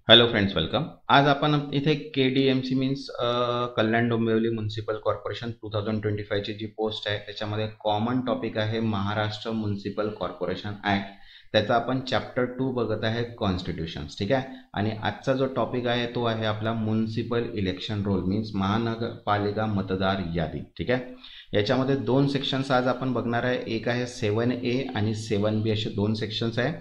Hello friends, welcome. आज आपण इथे KDMC means Kalyan Dombivli municipal corporation 2025 ची जी पोस्ट आहे त्याच्यामध्ये कॉमन टॉपिक आहे महाराष्ट्र म्युनिसिपल कॉर्पोरेशन ॲक्ट. त्याचा आपण चॅप्टर 2 बघत आहे कॉन्स्टिट्यूशन्स. ठीक आहे. आणि आजचा जो टॉपिक आहे तो आहे आपला म्युनिसिपल इलेक्शन रोल मीन्स महानगरपालिका मतदार यादी. ठीक आहे. याच्यामध्ये दोन सेक्शन्स आज आपण बघणार आहे. एक आहे 7A आणि 7B असे दोन सेक्शन्स आहे.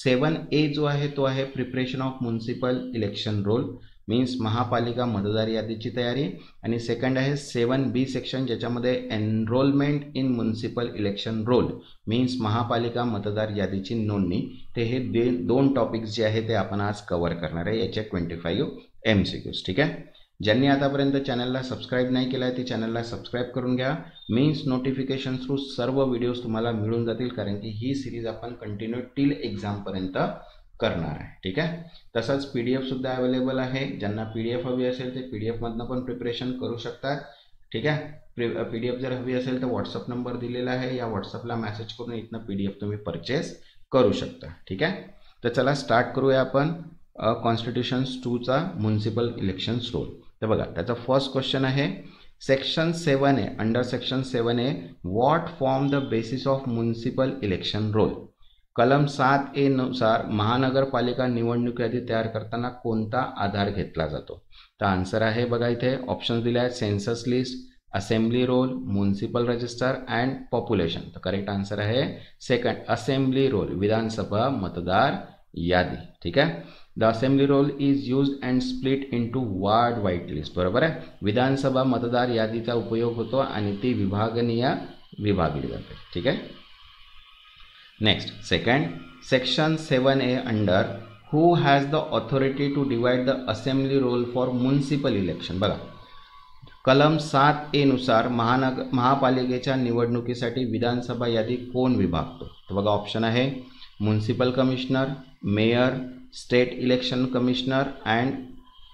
7A जो आहे तो आहे preparation of municipal election roll means महापालिका मतदार यादीची तयारी. आणि सेकंड आहे 7B सेक्शन ज्याच्यामध्ये enrolment in municipal election roll means महापालिका मतदार यादीची नोंदणी. ते हे दोन टॉपिक्स जे आहे ते आपण आज कव्हर करणार आहे याचे 25 MCQs. ठीक आहे. ज्यांनी आतापर्यंत चॅनलला सबस्क्राईब नाही केलं आहे ते चॅनलला सबस्क्राईब करून घ्या मीन्स नोटिफिकेशन थ्रू सर्व व्हिडिओज तुम्हाला मिळून जातील, कारण की ही सिरीज आपण कंटिन्यू टिल एक्झामपर्यंत करणार आहे. ठीक आहे. तसंच PDF सुद्धा अवेलेबल आहे. ज्यांना PDF हवी असेल ते PDF मधनं पण प्रिपरेशन करू शकतात. ठीक आहे. PDF जर हवी असेल तर व्हॉट्सअप नंबर दिलेला आहे, या व्हॉट्सअपला मेसेज करून इथनं PDF तुम्ही परचेस करू शकता. ठीक आहे. तर चला स्टार्ट करूया आपण कॉन्स्टिट्यूशन्स 2चा म्युनिसिपल इलेक्शन्स रोल. तर बघा त्याचा फर्स्ट क्वेश्चन आहे section 7A. Under section 7A what form the basis of municipal election roll. कलम 7A नुसार महानगरपालिका निवडणूक यादी तयार करताना कोणता आधार घेतला जातो. तर आन्सर आहे बघा इथे ऑप्शन दिले आहेत census list, assembly roll, municipal register and population. तर करेक्ट आन्सर आहे सेकंड असेंब्ली रोल विधानसभा मतदार यादी. ठीक आहे. The assembly roll is used and split into ward wise list. बरोबर आहे. विधानसभा मतदार यादीचा उपयोग होतो आणि ती विभागली जाते. ठीक आहे. Next second section 7A under who has the authority to divide the assembly roll for municipal election. बघा कलम 7A नुसार महापालिकेच्या निवडणुकीसाठी विधानसभा यादी कोण विभागतो. तर बघा ऑप्शन आहे municipal commissioner, mayor, state election commissioner and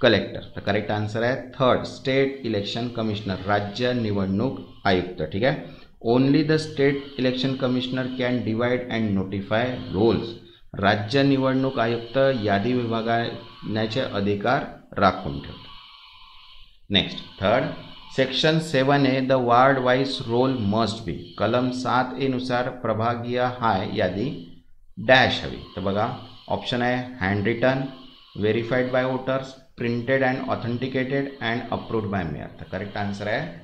collector. तर करेक्ट आन्सर आहे थर्ड स्टेट इलेक्शन कमिशनर, राज्य निवडणूक आयुक्त. ठीक आहे. Only the state election commissioner can divide and notify rolls. राज्य निवडणूक आयुक्त यादी विभागण्याचे अधिकार राखून ठेवतो. Next third section 7A the ward wise roll must be. कलम 7A नुसार प्रभागीय हाय यादी डॅश हवी. तर बघा ऑप्शन आहे hand written, verified by voters, printed and authenticated and approved by mayor. तर करेक्ट आन्सर आहे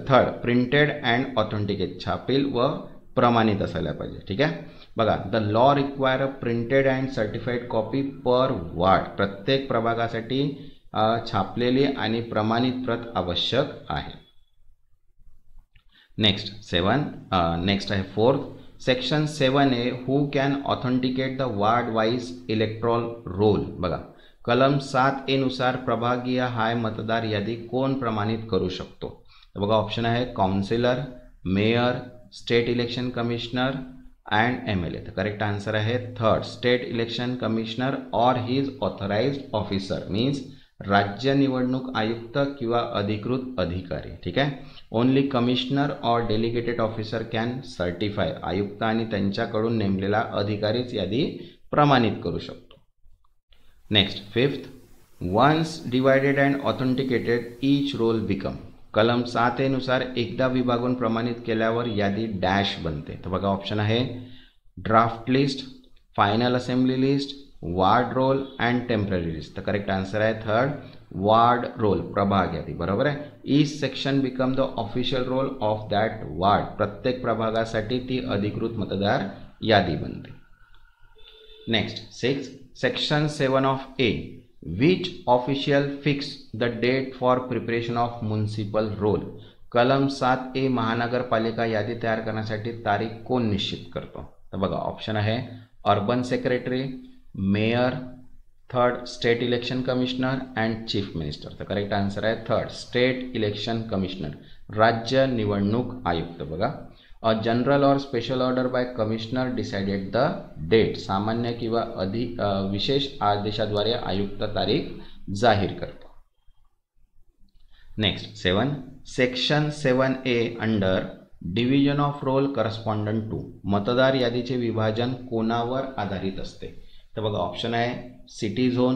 थर्ड प्रिंटेड अँड ऑथेंटिकेट, छापील व प्रमाणित असायला पाहिजे. ठीक आहे. बघा the law require a printed and certified copy per ward. प्रत्येक प्रभागासाठी छापलेली आणि प्रमाणित प्रत आवश्यक आहे. नेक्स्ट आहे fourth section 7A who can authenticate the ward wise electoral roll. बघा कलम 7A नुसार प्रभागीय हाय मतदार यादी कोण प्रमाणित करू शकतो. तर बघा ऑप्शन आहे councillor, mayor, state election commissioner and MLA. तर करेक्ट आन्सर आहे third state election commissioner or his authorised officer means राज्य निवडणूक आयुक्त किंवा अधिकृत अधिकारी. ठीक आहे. Only commissioner or delegated officer can certify. आयुक्त आणि त्यांच्याकडून नेमलेला अधिकारीच यादी प्रमाणित करू शकतो. Next fifth once divided and authenticated each roll become. कलम 7A नुसार एकदा विभागून प्रमाणित केल्यावर यादी डॅश बनते. तर बघा ऑप्शन आहे draft list, final assembly list, ward roll and temporary list. तर करेक्ट आन्सर आहे थर्ड वार्ड रोल प्रभाग यादी. बरोबर आहे. Each section become the official roll of that ward. प्रत्येक प्रभागासाठी ती अधिकृत मतदार यादी बनते. Next section 7A which official fix the date for preparation of municipal roll. कलम 7A महानगरपालिका यादी तयार करण्यासाठी तारीख कोण निश्चित करतो. तर बघा ऑप्शन आहे urban secretary, mayor, third state election commissioner and chief minister. तर करेक्ट आन्सर आहे थर्ड स्टेट इलेक्शन कमिशनर, राज्य निवडणूक आयुक्त. बघा a general or special order by commissioner decided the date. सामान्य किंवा विशेष आदेशाद्वारे आयुक्त तारीख जाहीर करतो. Next section 7A under division of roll correspondent to. मतदार यादीचे विभाजन कोणावर आधारित असते. तर बघा ऑप्शन आहे city zone,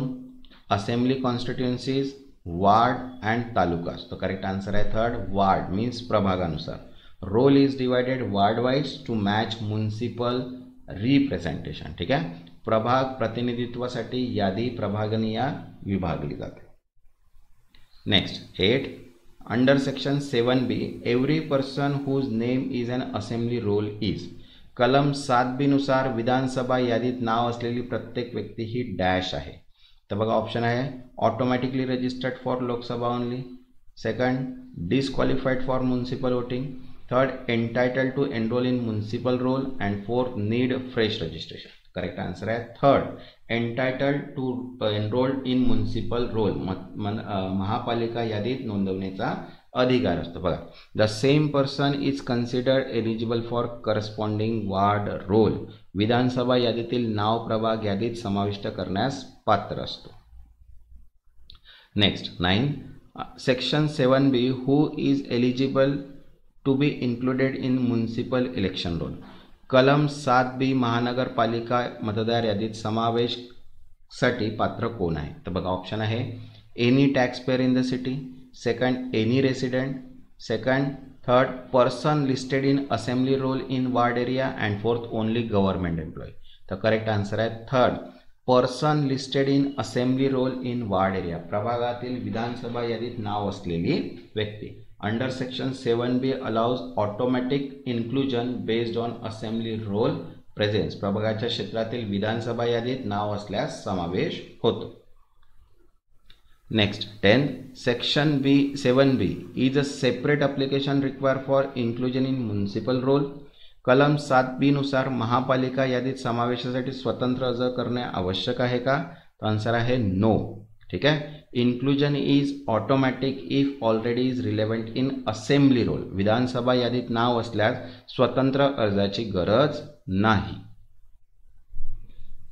assembly constituencies, ward and talukas. तो करेक्ट आन्सर आहे थर्ड, वार्ड मीन्स प्रभागानुसार. Roll is divided ward wise to match municipal representation. ठीक आहे, प्रभाग प्रतिनिधित्वासाठी यादी प्रभागनिया विभागली जाते. Next 8, under section 7B every person whose name is on assembly roll is. कलम 7B नुसार विधानसभा यादीत नाव असलेली प्रत्येक व्यक्ती ही डॅश आहे. तर बघा ऑप्शन आहे automatically registered for Lok Sabha only, second disqualified for municipal voting, third entitled to enrol in municipal roll and fourth need fresh registration. Correct answer आहे third, entitled to enrol in municipal roll. महापालिका यादीत नोंदवण्याचा अधिकार असतो. बघा the same person is considered eligible for corresponding ward roll. विधानसभा यादीतील नाव प्रभाग यादीत समाविष्ट करण्यास पात्र असतो. Next 9, section 7B who is eligible to B included in municipal election roll. कलम 7B महानगरपालिका मतदार यादीत समावेशसाठी पात्र कोण आहे. तर बघा ऑप्शन आहे any tax payer in the city, second any resident, second third person listed in assembly roll in ward area and fourth only government employee. तर करेक्ट आन्सर आहे third, person listed in assembly roll in ward area. प्रभागातील विधानसभा यादीत नाव असलेली व्यक्ती. Under section 7B allows automatic inclusion based on assembly roll presence. प्रभागाच्या क्षेत्रातील विधानसभा यादीत नाव असल्यास समावेश होतो. Next 10, section 7B is a separate application require for inclusion in municipal roll. कलम 7B नुसार महापालिका यादीत समावेशासाठी स्वतंत्र अर्ज करणे आवश्यक आहे का. तर आन्सर आहे नो. ठीक आहे, inclusion is automatic if already is relevant in assembly roll. विधानसभा यादीत नाव असल्यास स्वतंत्र अर्जाची गरज नाही.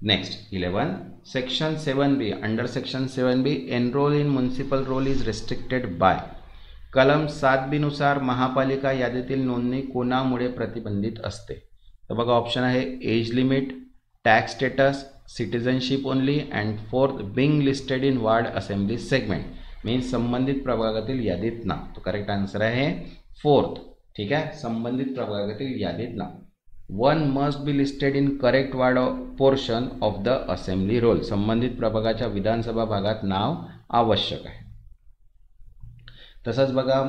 Next 11, section 7B under section 7B enrol in municipal roll is restricted by. कलम 7B नुसार महापालिका यादीतील नोंदणी कोणामुळे प्रतिबंधित असते. तर बघा ऑप्शन आहे age limit, tax status, citizenship only and fourth being listed in ward assembly segment means संबंधित प्रभागातील यादीत नाव. तो करेक्ट आन्सर आहे फोर्थ. ठीक आहे, संबंधित प्रभागातील यादीत नाव. One must be listed in correct ward portion of the assembly roll. संबंधित प्रभागाच्या विधानसभा भागात नाव आवश्यक आहे. तसंच बघा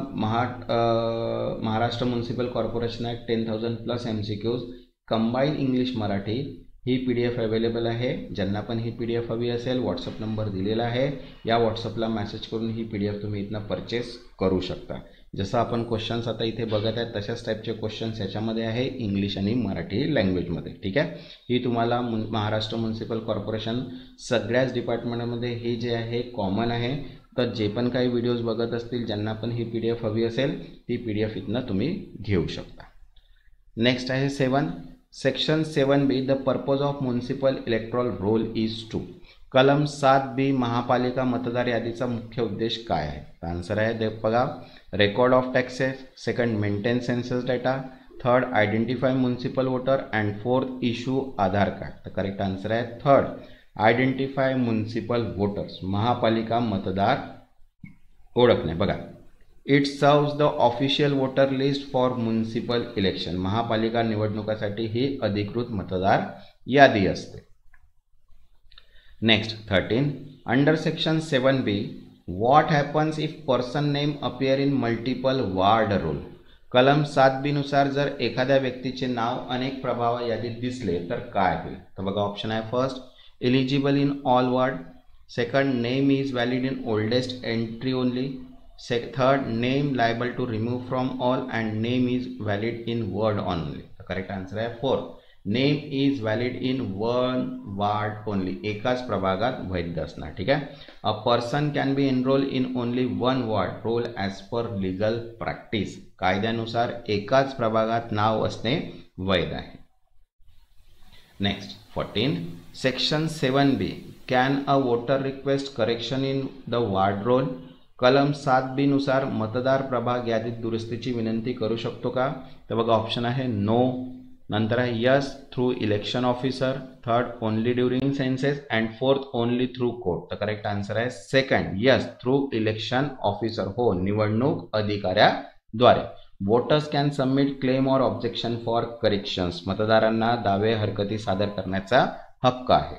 Maharashtra municipal corporation act 10,000+ MCQs combine English Marathi ही PDF अवेलेबल आहे. ज्यांना पण ही PDF हवी असेल व्हॉट्सअप नंबर दिलेला आहे, या व्हॉट्सअपला मेसेज करून ही PDF तुम्ही इथनं परचेस करू शकता. जसं आपण क्वेश्चन्स आता इथे बघत आहेत तशाच टाईपचे क्वेश्चन्स याच्यामध्ये आहे इंग्लिश आणि मराठी लँग्वेजमध्ये. ठीक आहे, ही तुम्हाला महाराष्ट्र म्युनिसिपल कॉर्पोरेशन सगळ्याच डिपार्टमेंटमध्ये हे जे आहे कॉमन आहे. तर जे पण काही व्हिडिओज बघत असतील ज्यांना पण ही PDF हवी असेल ती PDF इथनं तुम्ही घेऊ शकता. नेक्स्ट आहे 7, section 7B the purpose of municipal electoral roll is to. कलम 7B महापालिका मतदार यादीचा मुख्य उद्देश काय आहे. आन्सर आहे बघा record of taxes, second maintain census data, third identify municipal voter and fourth issue Aadhaar card. तर करेक्ट आन्सर आहे थर्ड, आयडेंटिफाय म्युनिसिपल वोटर्स. महापालिका मतदार ओळखणे. बघा it serves the official voter list for municipal election. महापालिका निवडणुकासाठी ही अधिकृत मतदार यादी असते. Next 13, under section 7B what happens if person name appear in multiple ward roll. कलम 7B नुसार जर एखाद्या व्यक्तीचे नाव अनेक प्रभाव यादीत दिसले तर काय होईल. तर बघा ऑप्शन आहे first eligible in all ward, second name is valid in oldest entry only, third name liable to remove from all and name is valid in word only. Correct answer आहे fourth, name is valid in one ward only. एकाच प्रभागात वैध असणार. ठीक आहे, a person can be enrol in only one ward roll as per legal practice. कायद्यानुसार एकाच प्रभागात नाव असणे वैध आहे. Next 14, section 7B can a voter request correction in the ward roll. कलम 7B नुसार मतदार प्रभाग यादीत दुरुस्तीची विनंती करू शकतो का. तर बघा ऑप्शन आहे नो, नंतर आहे yes through election officer, third only during census and fourth only through court. तर करेक्ट आन्सर आहे second, yes through election officer. हो, निवडणूक अधिकाऱ्याद्वारे. वोटर्स कॅन सबमिट क्लेम और ऑब्जेक्शन फॉर करेक्शन्स. मतदारांना दावे हरकती सादर करण्याचा हक्क आहे.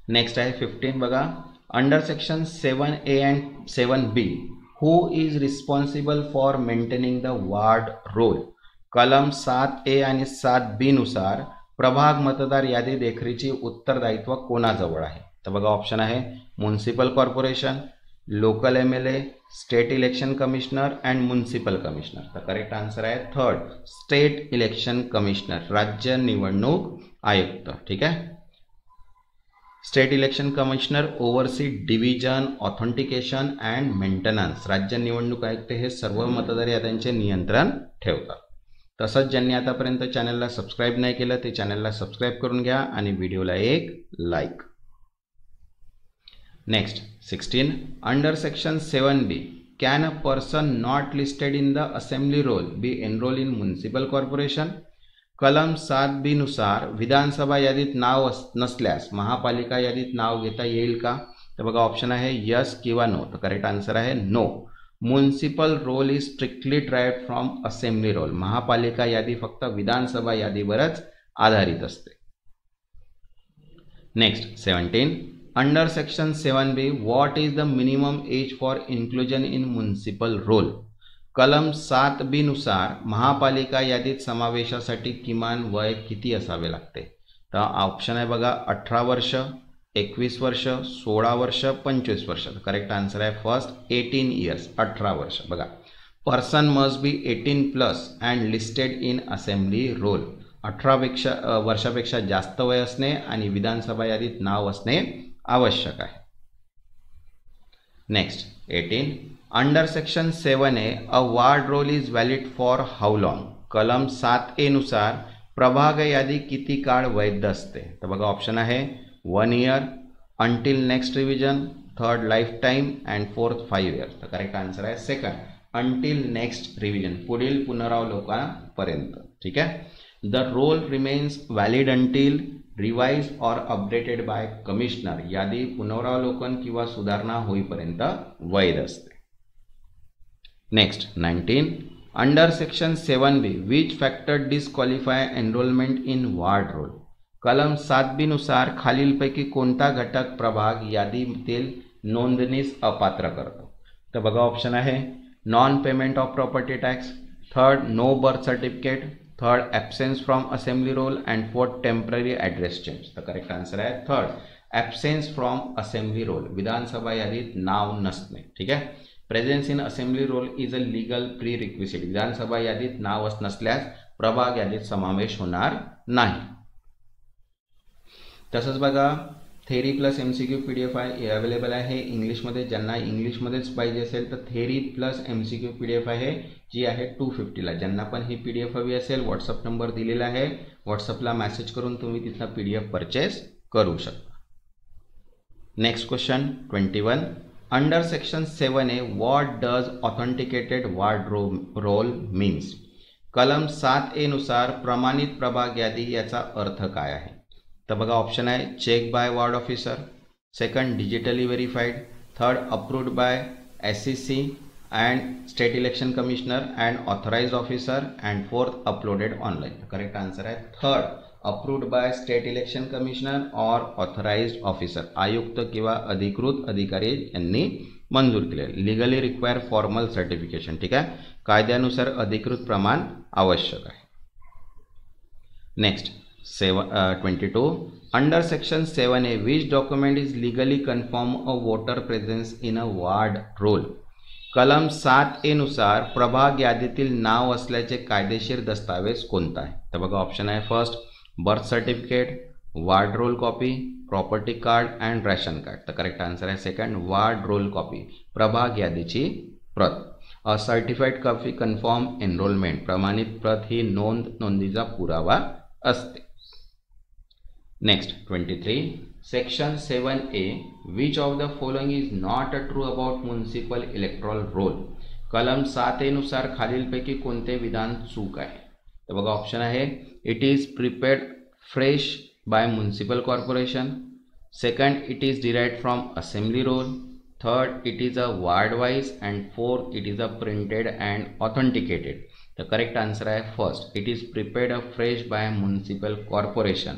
नेक्स्ट आहे 15 बघा. Under section 7A and 7B who is responsible for maintaining the ward roll. कलम 7A आणि 7B नुसार प्रभाग मतदार यादी देखरेखीची उत्तरदायित्व कोणाजवळ आहे. तर बघा ऑप्शन आहे municipal corporation, local MLA, state election commissioner and municipal commissioner. तर करेक्ट आन्सर आहे थर्ड, स्टेट इलेक्शन कमिशनर, राज्य निवडणूक आयुक्त. ठीक आहे. State election commissioner oversee division, authentication and maintenance. राज्य निवडणूक आयुक्त हे सर्व मतदार याद्यांचे नियंत्रण ठेवतात. तसंच ज्यांनी आतापर्यंत चॅनलला सबस्क्राईब नाही केलं ते चॅनलला सबस्क्राईब करून घ्या आणि व्हिडिओला एक like. Next 16. Under section 7B can a person not listed in the assembly roll be enrol in municipal corporation. कलम 7B नुसार विधानसभा यादीत नाव नसल्यास महापालिका यादीत नाव घेता येईल का. तर बघा ऑप्शन आहे यस किंवा नो. तर करेक्ट आन्सर आहे no. Municipal roll is strictly derived from assembly roll. महापालिका यादी फक्त विधानसभा यादीवरच आधारित असते. Next 17. Under section 7B what is the minimum age for inclusion in municipal roll. कलम 7B नुसार महापालिका यादीत समावेशासाठी किमान वय किती असावे लागते. तर ऑप्शन आहे बघा 18 वर्ष, 21 वर्ष, 16 वर्ष, 25 वर्ष. करेक्ट आन्सर आहे फर्स्ट 18 इयर्स, 18 वर्ष. बघा person must be 18+ and listed in assembly roll. 18 वर्षापेक्षा जास्त वय असणे आणि विधानसभा यादीत नाव असणे आवश्यक आहे. Next 18. Under section 7A a ward roll is valid for how long. कलम 7A नुसार प्रभाग यादी किती काळ वैध असते. तर बघा ऑप्शन आहे 1 year, until next revision, third life time and fourth 5 years. तर करेक्ट आन्सर आहे सेकंड, अंटिल नेक्स्ट रिव्हिजन, पुढील पुनरावलोकनापर्यंत. ठीक आहे. The roll remains valid until revise और अपडेटेड बाय कमिशनर. यादी पुनरावलोकन किंवा सुधारणा होईपर्यंत वैध असते. Next 19. Under section 7B which factor disqualify enrolment in ward roll. कलम 7B नुसार खालीलपैकी कोणता घटक प्रभाग यादीतील नोंदणीस अपात्र करतो. तर बघा ऑप्शन आहे non payment of property tax, third no birth certificate, third absence from assembly roll and fourth temporary address change. तर करेक्ट आन्सर आहे third, absence from assembly roll, विधानसभा यादीत नाव नसणे. ठीक आहे. Presence in assembly roll is a legal prerequisite. विधानसभा यादीत नाव नसल्यास प्रभाग यादीत समावेश होणार नाही. तसंच बघा थेरी प्लस MCQ PDF आहे अवेलेबल आहे इंग्लिशमध्ये. ज्यांना इंग्लिशमध्येच पाहिजे असेल तर थेरी प्लस MCQ PDF आहे जी आहे 250ला. ज्यांना पण ही PDF हवी असेल व्हॉट्सअप नंबर दिलेला आहे, व्हॉट्सअपला मेसेज करून तुम्ही तिथनं PDF परचेस करू शकता. Next question 21. Under section 7A what does authenticated ward roll means. कलम 7A नुसार प्रमाणित प्रभाग यादी याचा अर्थ काय आहे. तर बघा ऑप्शन आहे check by ward officer, second digitally verified, third approved by SEC and state election commissioner and authorised officer and fourth uploaded online. Correct answer आहे third, approved by state election commissioner और authorised officer. आयुक्त किंवा अधिकृत अधिकारी यांनी मंजूर केले. Legally require formal certification. ठीक आहे. कायद्यानुसार अधिकृत प्रमाण आवश्यक आहे. Next 22. Under section 7A which document is legally confirm a voter presence in a ward roll. कलम 7A नुसार प्रभाग यादीतील नाव असल्याचे कायदेशीर दस्तावेज कोणता आहे. तर बघा ऑप्शन आहे first birth certificate, ward roll copy, property card and ration card. तर करेक्ट आन्सर आहे सेकंड, वार्ड रोल कॉपी, प्रभाग यादीची प्रत. A certified copy confirm enrolment, प्रमाणित प्रत ही नोंदीचा पुरावा असते. Next 23. Section 7A which of the following is not true about municipal electoral roll. कलम 7A नुसार खालीलपैकी कोणते विधान चूक आहे. तर बघा ऑप्शन आहे it is prepared fresh by municipal corporation, second it is derived from assembly roll, third it is a ward wise and fourth it is a printed and authenticated. तर करेक्ट आन्सर आहे first, it is prepared a fresh by municipal corporation.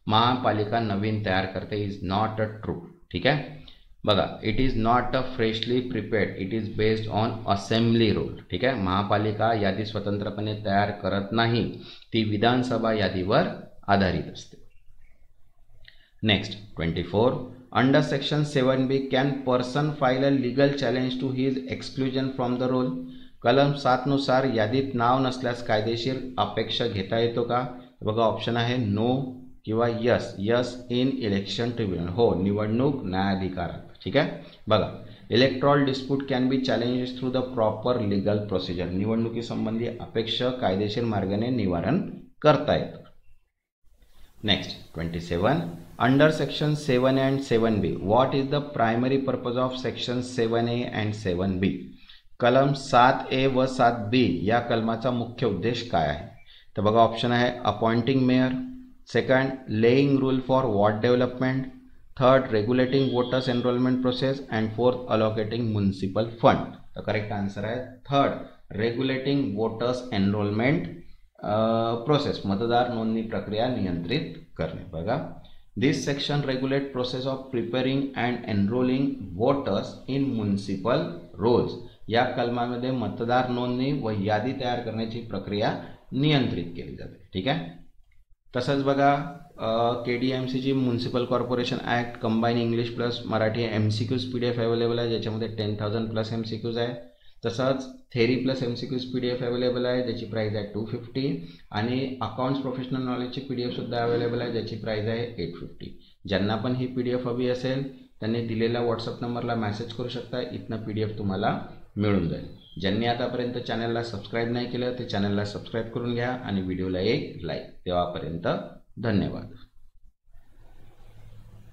महापालिका नवीन तयार करते is not a true. ठीक आहे. बघा it is not a freshly prepared, it is based on assembly rule. ठीक आहे. महापालिका यादी स्वतंत्रपणे तयार करत नाही, ती विधानसभा यादीवर आधारित असते. Next 24, under section 7B can person file a legal challenge to his exclusion from the roll. कलम 7 नुसार यादीत नाव नसल्यास कायदेशीर अपेक्षा घेता येतो का? बघा ऑप्शन आहे नो किंवा yes. Yes in election tribunal, हो निवडणूक न्यायाधिकरणात. ठीक आहे. बघा electoral dispute can be challenge through the proper legal procedure. निवडणुकीसंबंधी अपेक्षा कायदेशीर मार्गाने निवारण करता येतं. Next 27, under section 7A and 7B what is the primary purpose of section 7A and 7B. कलम 7A व 7B या कलमाचा मुख्य उद्देश काय आहे? तर बघा ऑप्शन आहे appointing mayor, second laying rule for ward development, third regulating voters enrolment process and fourth allocating municipal fund. तर करेक्ट आन्सर आहे third, regulating voters enrolment process, मतदार नोंदणी प्रक्रिया नियंत्रित करणे. बघा this section regulate process of preparing and enrolling voters in municipal rolls. या कलमामध्ये मतदार नोंदणी व यादी तयार करण्याची प्रक्रिया नियंत्रित केली जाते. ठीक आहे. तसंच बघा KDMCची municipal corporation act combine English plus Marathi MCQs PDF available आहे, ज्याच्यामध्ये 10,000 प्लस MCQs आहे. तसंच theory plus MCQs PDF available आहे, ज्याची प्राईज आहे 250, आणि अकाउंट्स प्रोफेशनल नॉलेजची PDF सुद्धा अवेलेबल आहे, ज्याची प्राईज आहे 850. ज्यांना पण ही PDF हवी असेल त्यांनी दिलेल्या व्हॉट्सअप नंबरला मेसेज करू शकता, इथनं PDF तुम्हाला मिळून जाईल. ज्यांनी आतापर्यंत चॅनलला सबस्क्राईब नाही केलं ते चॅनलला सबस्क्राईब करून घ्या आणि व्हिडिओला एक लाईक. तेव्हापर्यंत धन्यवाद.